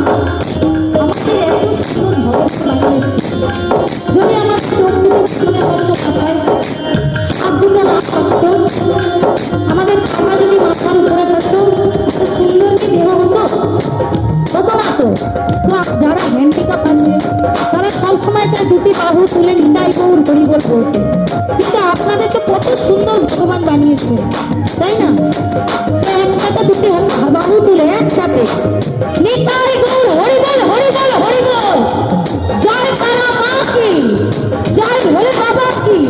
আমাদের এত সুন্দর ভগবান বানিয়েছে, যদি আমার চোখ দুটো পিছনে করতো মাথায়, হাত দুটো না থাকতো, আমাদের পাখা যদি মাথার উপরে থাকতো, এত সুন্দর কি দেহ হতো? হতো না তো। তো যারা হ্যান্ডিক্যাপ আছে তারা সবসময় চায় দুটি বাহু তুলে নিতাই গৌর হরিবোল বলতে, কিন্তু আপনাদেরকে কত সুন্দর ভগবান বানিয়েছে, তাই না? তো একসাথে দুটি বাহু তুলে একসাথে নিতাই গৌর হরিবোল হরিবোল হরিবোল, জয় তারা মা কি, জয় ভোলে বাবা কি।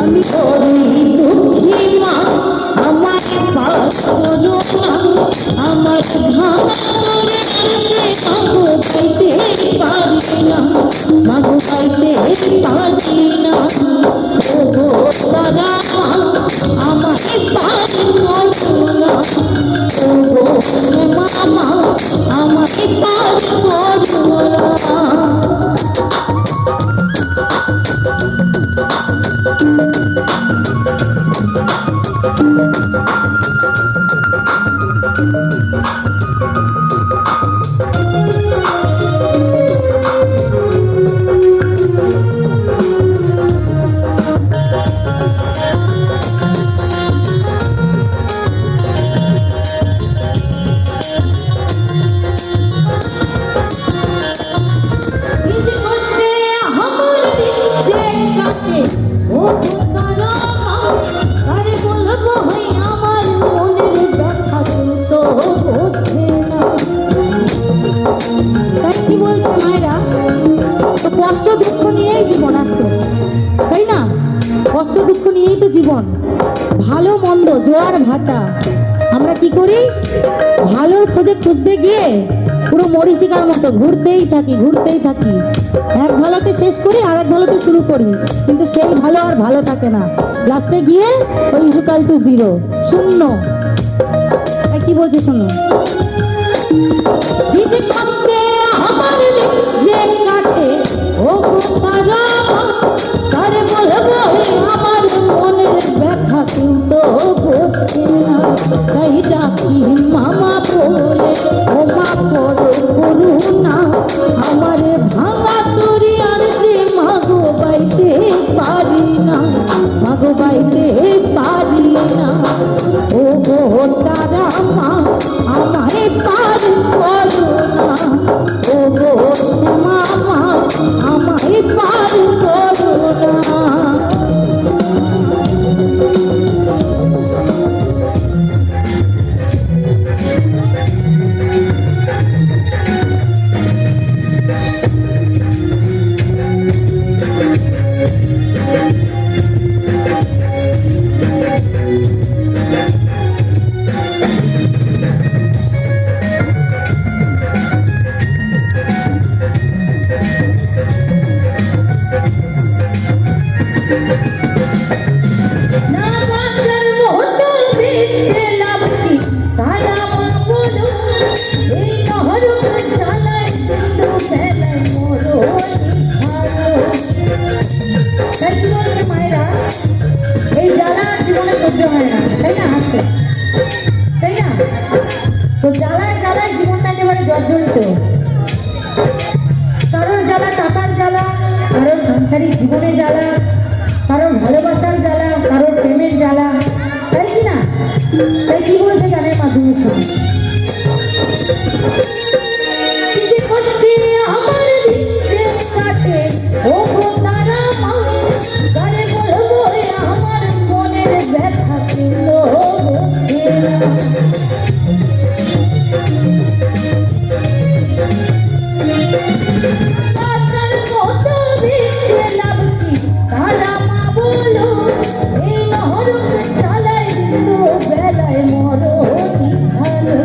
আমি বড়ই দুঃখী মা, আমার পাশ করো না, আমার ভাঙা মাগো পাইতে পারি না, মাগো পাইতে পারি না, ও গো তারা মা আমাকে পার করো না, ও গো শ্যামা মা আমাকে পার করো না। কষ্ট দুঃখ নিয়েই জীবন আসতো, তাই না? কষ্ট দুঃখ নিয়েই তো জীবন। ভালো মন্দ জোয়ার ভাটা, আমরা কি করি? ভালোর খোঁজে খুঁজতে গিয়ে পুরো মরিচিকার মতো ঘুরতেই থাকি ঘুরতেই থাকি, এক ভালোকে শেষ করি আর এক ভালোকে শুরু করি, কিন্তু সেই ভালো আর ভালো থাকে না, লাস্টে গিয়ে ওই ইকুয়াল টু জিরো, শূন্য। কি বলছে শোনো, কষ্টে আমার যে কাটে ও তারা তারে বলবো আমার মনের ব্যথা কিন্তু বুঝছে না, তাই ডাকি মামা বলে ও মা করো করুণা, আমারে ভাঙা তরি আর যে মাগো বাইতে পারি না, মাগো বাইতে পারি না, ও গো তারা মা আমায় পার করো না, ও গো শ্যামা মা আমায় পার করো না। এই জ্বালা জীবনে সহ্য হয় না, তাই না? হাসতে, তাই না? তো জ্বালায় জ্বালায় জীবনটা একেবারে জর্জরিত। কারোর জ্বালা টাকার জ্বালা, কারোর সাংসারিক জীবনে জ্বালা, কারোর ভালোবাসার জ্বালা, কারোর প্রেমের জ্বালা, তাই কি না? তাই কি বলছে গানের মাধ্যমে শুনি, কষ্টে আমার কাটে ও তারা মা গানে বলবো আমার মনের ব্যথা কিন্তু বুঝে না। তারা মা বলো এই নহরম চালাই কিন্তু বেলায় মরো ভালো,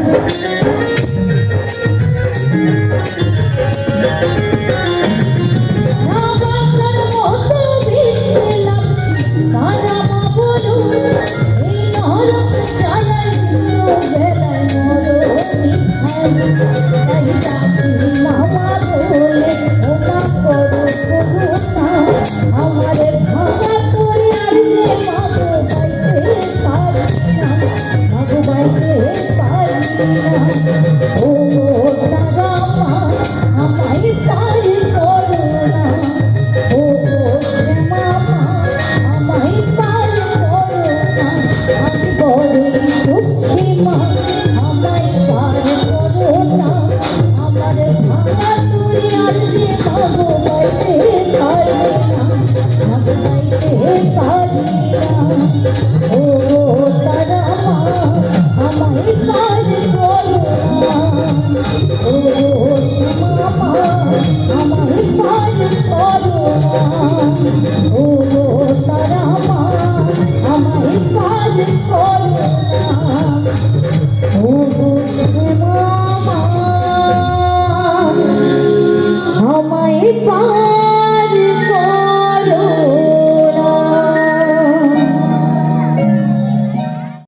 তারা মা বলো এই নহরম চালাই কিন্তু ও তারা আমায় তারে